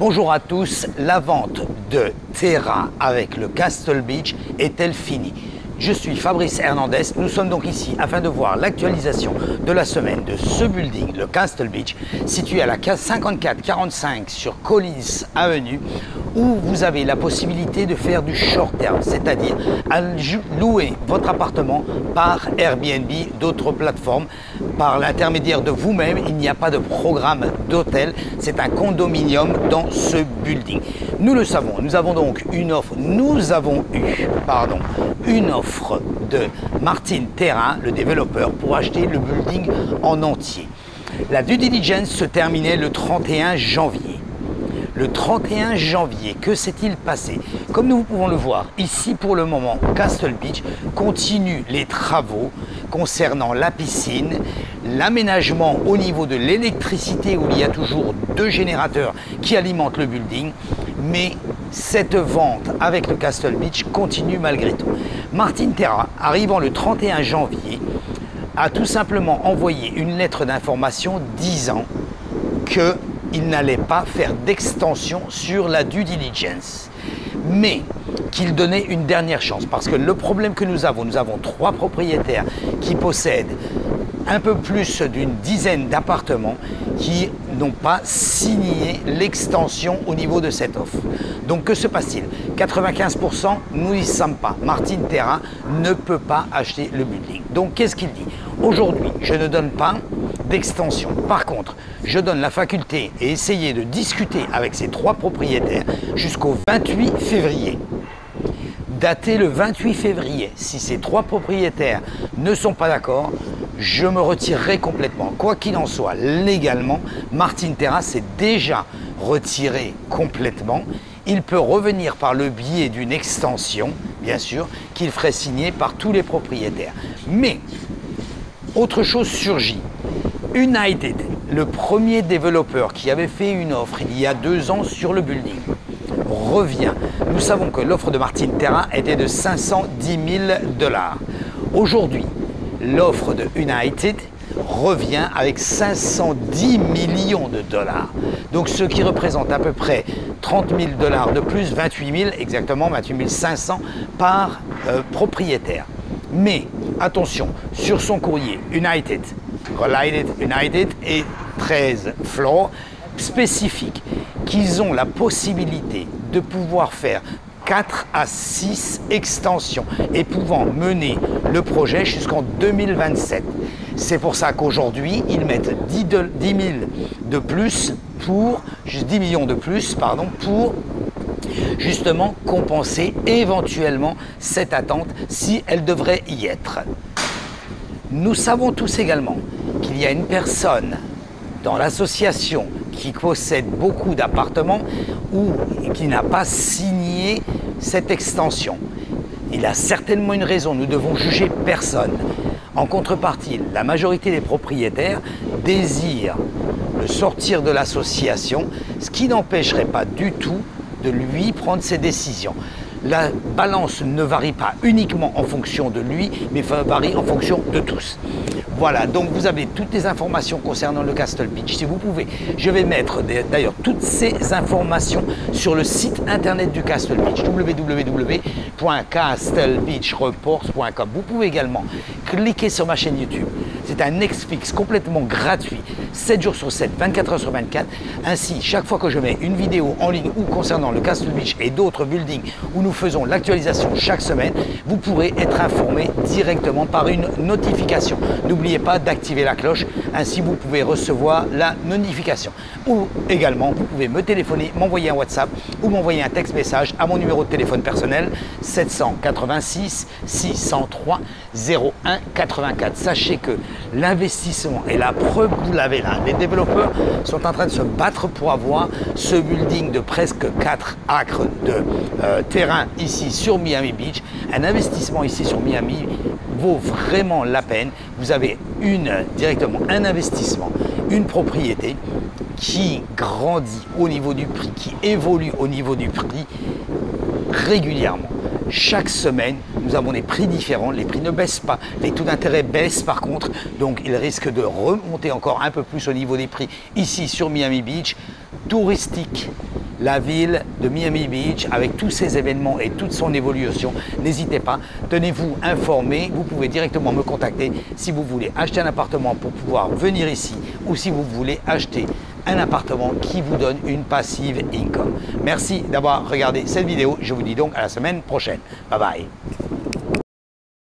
Bonjour à tous, la vente de Terra avec le Castle Beach est-elle finie? Je suis Fabrice Hernandez, nous sommes donc ici afin de voir l'actualisation de la semaine de ce building, le Castle Beach, situé à la 5445 sur Collins Avenue, où vous avez la possibilité de faire du short term, c'est-à-dire louer votre appartement par Airbnb, d'autres plateformes, par l'intermédiaire de vous-même. Il n'y a pas de programme d'hôtel, c'est un condominium dans ce building. Nous le savons, nous avons donc une offre, une offre de Martin Terra, le développeur, pour acheter le building en entier. La due diligence se terminait le 31 janvier. Le 31 janvier, que s'est-il passé? Comme nous pouvons le voir, ici pour le moment, Castle Beach continue les travaux concernant la piscine, l'aménagement au niveau de l'électricité où il y a toujours 2 générateurs qui alimentent le building, mais cette vente avec le Castle Beach continue malgré tout. Martin Terra, arrivant le 31 janvier, a tout simplement envoyé une lettre d'information disant qu'il n'allait pas faire d'extension sur la due diligence, mais qu'il donnait une dernière chance. Parce que le problème que nous avons 3 propriétaires qui possèdent un peu plus d'une dizaine d'appartements qui n'ont pas signé l'extension au niveau de cette offre. Donc que se passe-t-il? 95%, nous n'y sommes pas. Martin Terra ne peut pas acheter le building. Donc qu'est-ce qu'il dit? Aujourd'hui, je ne donne pas d'extension. Par contre, je donne la faculté et essayer de discuter avec ces 3 propriétaires jusqu'au 28 février. Daté le 28 février, si ces 3 propriétaires ne sont pas d'accord, je me retirerai complètement. Quoi qu'il en soit, légalement, Martin Terra s'est déjà retiré complètement. Il peut revenir par le biais d'une extension, bien sûr, qu'il ferait signer par tous les propriétaires. Mais, autre chose surgit. United, le premier développeur qui avait fait une offre il y a 2 ans sur le building, revient. Nous savons que l'offre de Martin Terra était de 510 000 $. Aujourd'hui, l'offre de United revient avec 510 millions de $. Donc ce qui représente à peu près 30 000 $ de plus, 28 000, exactement 28 500 par propriétaire. Mais attention, sur son courrier, United et 13 floors spécifiques qu'ils ont la possibilité de pouvoir faire 4 à 6 extensions et pouvant mener le projet jusqu'en 2027. C'est pour ça qu'aujourd'hui, ils mettent 10 000 de plus pour 10 millions de plus, pardon, pour justement compenser éventuellement cette attente si elle devrait y être. Nous savons tous également qu'il y a une personne dans l'association qui possède beaucoup d'appartements ou qui n'a pas signé cette extension. Il a certainement une raison, nous devons juger personne. En contrepartie, la majorité des propriétaires désirent le sortir de l'association, ce qui n'empêcherait pas du tout de lui prendre ses décisions. La balance ne varie pas uniquement en fonction de lui, mais varie en fonction de tous. Voilà, donc vous avez toutes les informations concernant le Castle Beach. Si vous pouvez, je vais mettre d'ailleurs toutes ces informations sur le site internet du Castle Beach, www.castlebeachreports.com. Vous pouvez également cliquer sur ma chaîne YouTube. C'est un Netflix complètement gratuit, 7 jours sur 7, 24 heures sur 24. Ainsi, chaque fois que je mets une vidéo en ligne ou concernant le Castle Beach et d'autres buildings où nous faisons l'actualisation chaque semaine, vous pourrez être informé directement par une notification. N'oubliez pas d'activer la cloche, ainsi vous pouvez recevoir la notification. Ou également, vous pouvez me téléphoner, m'envoyer un WhatsApp ou m'envoyer un texte message à mon numéro de téléphone personnel 786 603 01 84. Sachez que l'investissement, et la preuve vous l'avez là, les développeurs sont en train de se battre pour avoir ce building de presque 4 acres de terrain ici sur Miami Beach. Un investissement ici sur Miami vaut vraiment la peine. Vous avez directement un investissement, une propriété qui grandit au niveau du prix, qui évolue au niveau du prix régulièrement. Chaque semaine, nous avons des prix différents, les prix ne baissent pas, les taux d'intérêt baissent par contre, donc ils risquent de remonter encore un peu plus au niveau des prix ici sur Miami Beach. touristique la ville de Miami Beach avec tous ses événements et toute son évolution. N'hésitez pas, tenez-vous informés. Vous pouvez directement me contacter si vous voulez acheter un appartement pour pouvoir venir ici ou si vous voulez acheter un appartement qui vous donne une passive income. Merci d'avoir regardé cette vidéo. Je vous dis donc à la semaine prochaine. Bye bye.